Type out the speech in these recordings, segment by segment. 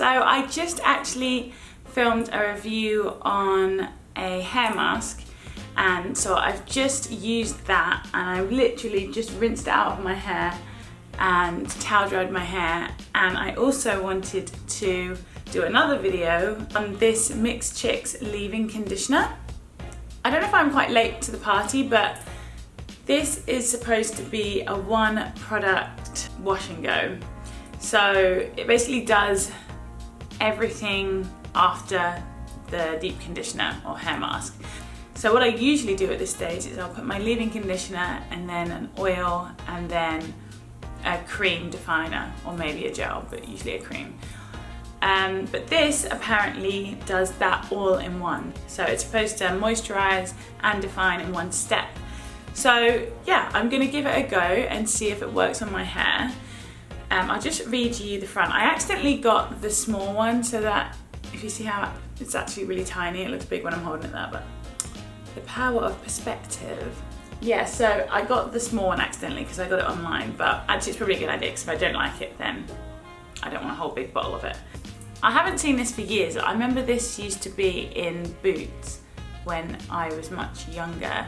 So I just actually filmed a review on a hair mask, and so I've just used that and I literally just rinsed it out of my hair and towel dried my hair. And I also wanted to do another video on this Mixed Chicks leave-in conditioner. I don't know if I'm quite late to the party, but this is supposed to be a one product wash and go. So it basically does everything after the deep conditioner or hair mask. So what I usually do at this stage is I'll put my leave-in conditioner and then an oil and then a cream definer, or maybe a gel, but usually a cream. But this apparently does that all in one. So it's supposed to moisturize and define in one step. So yeah, I'm gonna give it a go and see if it works on my hair. I'll just read you the front. I accidentally got the small one, so that if you see how it's actually really tiny, it looks big when I'm holding it there, but the power of perspective. Yeah, so I got the small one accidentally because I got it online, but actually it's probably a good idea because if I don't like it, then I don't want a whole big bottle of it. I haven't seen this for years. I remember this used to be in Boots when I was much younger,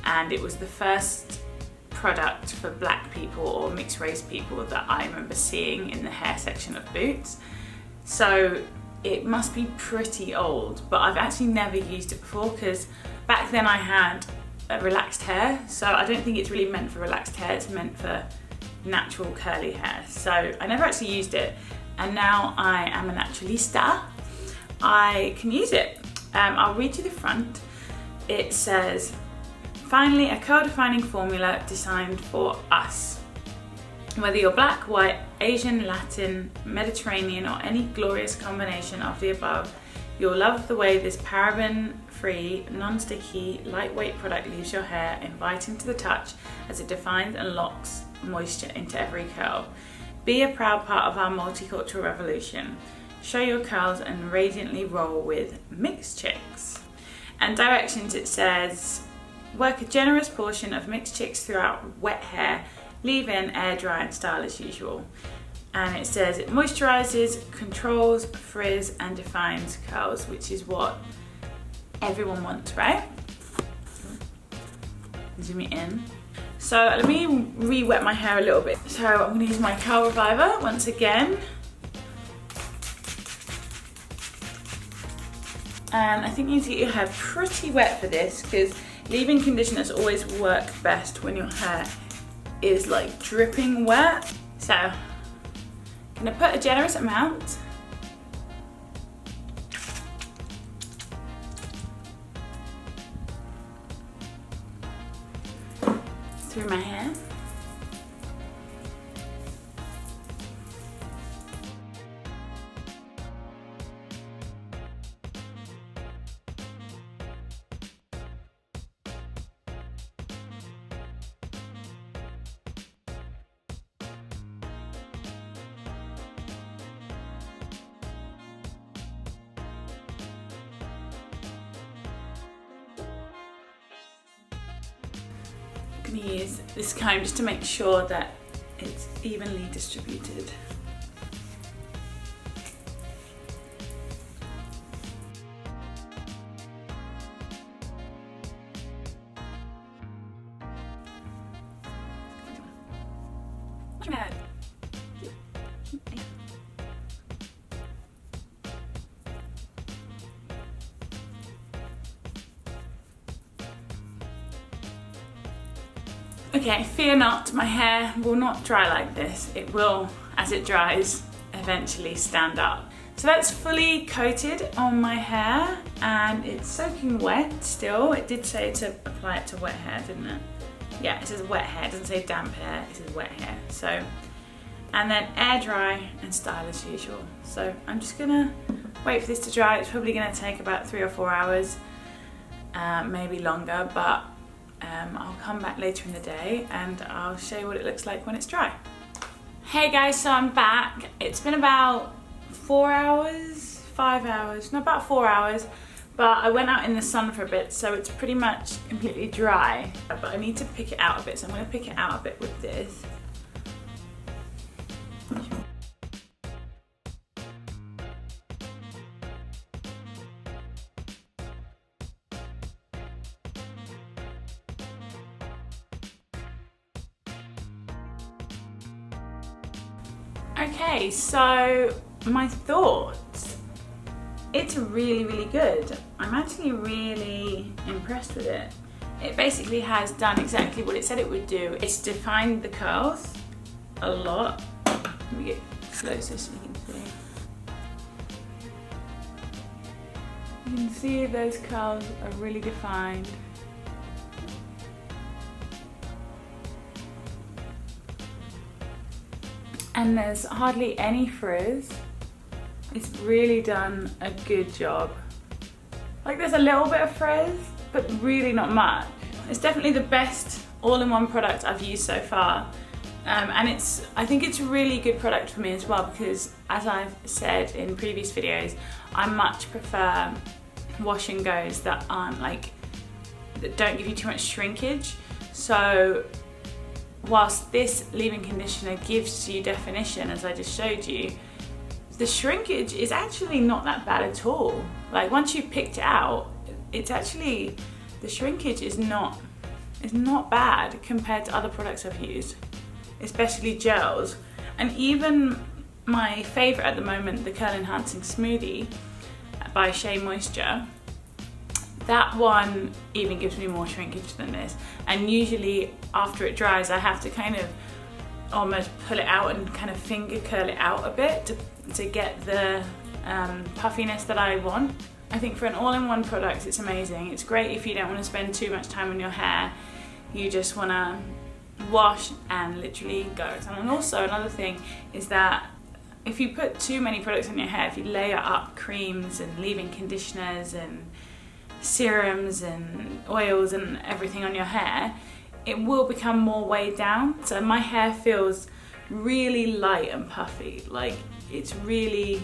and it was the first product for black people or mixed race people that I remember seeing in the hair section of Boots. So it must be pretty old, but I've actually never used it before because back then I had relaxed hair, so I don't think it's really meant for relaxed hair, it's meant for natural curly hair. So I never actually used it, and now I am a naturalista, I can use it. I'll read you the front. It says, finally a curl-defining formula designed for us. Whether you're black, white, Asian, Latin, Mediterranean, or any glorious combination of the above, you'll love the way this paraben-free, non-sticky, lightweight product leaves your hair inviting to the touch as it defines and locks moisture into every curl. Be a proud part of our multicultural revolution. Show your curls and radiantly roll with Mixed Chicks. And directions, it says, work a generous portion of Mixed Chicks throughout wet hair, leave in, air dry and style as usual. And it says it moisturizes, controls, frizz and defines curls, which is what everyone wants, right? Zoom it in. So let me re-wet my hair a little bit. So I'm gonna use my Curl Reviver once again. And I think you need to get your hair pretty wet for this because leave-in conditioners always work best when your hair is like dripping wet. So I'm gonna put a generous amount. Through my hair. I'm going to use this comb just to make sure that it's evenly distributed. Okay, fear not, my hair will not dry like this. It will, as it dries, eventually stand up. So that's fully coated on my hair and it's soaking wet still. It did say to apply it to wet hair, didn't it? Yeah, it says wet hair, it doesn't say damp hair, it says wet hair. So, and then air dry and style as usual. So I'm just gonna wait for this to dry. It's probably gonna take about 3 or 4 hours, maybe longer, but I'll come back later in the day and I'll show you what it looks like when it's dry. Hey guys, so I'm back. It's been about 4 hours, 5 hours, no, about 4 hours, but I went out in the sun for a bit, so it's pretty much completely dry. But I need to pick it out a bit, so I'm gonna pick it out a bit with this. Okay, so my thoughts. It's really, really good. I'm actually really impressed with it. It basically has done exactly what it said it would do. It's defined the curls a lot. Let me get closer so you can see. You can see those curls are really defined. And there's hardly any frizz. It's really done a good job. Like, there's a little bit of frizz, but really not much. It's definitely the best all-in-one product I've used so far. And I think it's a really good product for me as well, because as I've said in previous videos, I much prefer wash and goes that don't give you too much shrinkage. So whilst this leave-in conditioner gives you definition, as I just showed you, the shrinkage is actually not that bad at all. Like, once you've picked it out, it's actually, the shrinkage is not bad compared to other products I've used, especially gels. And even my favorite at the moment, the Curl Enhancing Smoothie by Shea Moisture, that one even gives me more shrinkage than this. And usually after it dries, I have to kind of almost pull it out and kind of finger curl it out a bit to get the puffiness that I want. I think for an all-in-one product, it's amazing. It's great if you don't want to spend too much time on your hair. You just want to wash and literally go. And also another thing is that if you put too many products on your hair, if you layer up creams and leave-in conditioners and serums and oils and everything on your hair, it will become more weighed down. So my hair feels really light and puffy. Like, it's really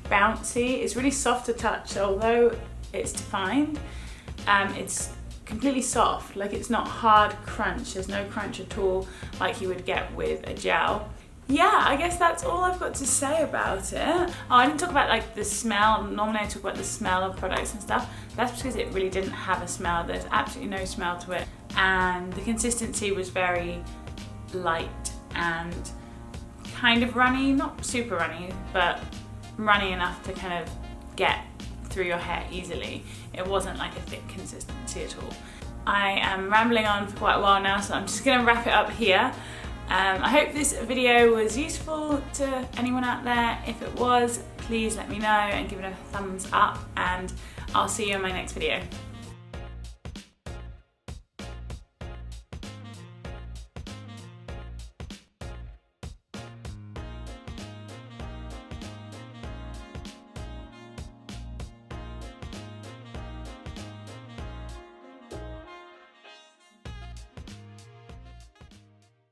bouncy. It's really soft to touch. So although it's defined, it's completely soft. Like, it's not hard crunch. There's no crunch at all like you would get with a gel. Yeah, I guess that's all I've got to say about it. Oh, I didn't talk about like the smell. Normally I talk about the smell of products and stuff. That's because it really didn't have a smell. There's absolutely no smell to it. And the consistency was very light and kind of runny, not super runny, but runny enough to kind of get through your hair easily. It wasn't like a thick consistency at all. I am rambling on for quite a while now, so I'm just gonna wrap it up here. I hope this video was useful to anyone out there. If it was, please let me know and give it a thumbs up, and I'll see you in my next video.